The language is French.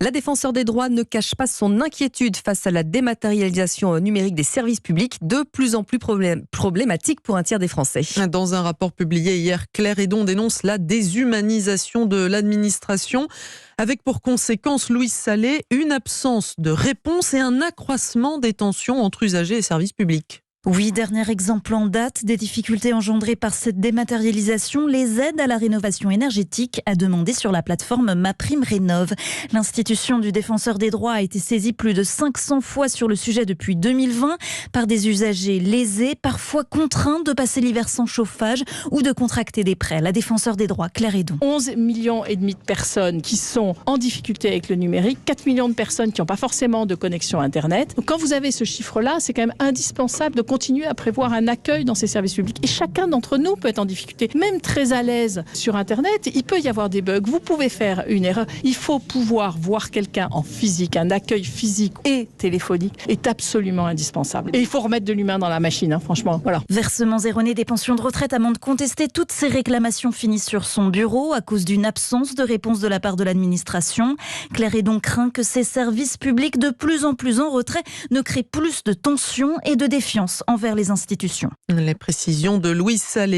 La défenseure des droits ne cache pas son inquiétude face à la dématérialisation numérique des services publics, de plus en plus problématique pour un tiers des Français. Dans un rapport publié hier, Claire Hédon dénonce la déshumanisation de l'administration, avec pour conséquence, Louise Sallet, une absence de réponse et un accroissement des tensions entre usagers et services publics. Oui, dernier exemple en date des difficultés engendrées par cette dématérialisation, les aides à la rénovation énergétique à demander sur la plateforme MaPrimeRénov'. L'institution du défenseur des droits a été saisie plus de 500 fois sur le sujet depuis 2020 par des usagers lésés, parfois contraints de passer l'hiver sans chauffage ou de contracter des prêts. La défenseur des droits, Claire Hédon. 11,5 millions de personnes qui sont en difficulté avec le numérique, 4 millions de personnes qui n'ont pas forcément de connexion Internet. Donc, quand vous avez ce chiffre-là, c'est quand même indispensable de continuer à prévoir un accueil dans ces services publics. Et chacun d'entre nous peut être en difficulté. Même très à l'aise sur Internet, il peut y avoir des bugs. Vous pouvez faire une erreur. Il faut pouvoir voir quelqu'un en physique. Un accueil physique et téléphonique est absolument indispensable. Et il faut remettre de l'humain dans la machine, franchement. Voilà. Versements erronés des pensions de retraite, amende contestée. Toutes ces réclamations finissent sur son bureau à cause d'une absence de réponse de la part de l'administration. Claire Hédon craint que ces services publics de plus en plus en retrait ne créent plus de tensions et de défiance envers les institutions. Les précisions de Louise Sallet.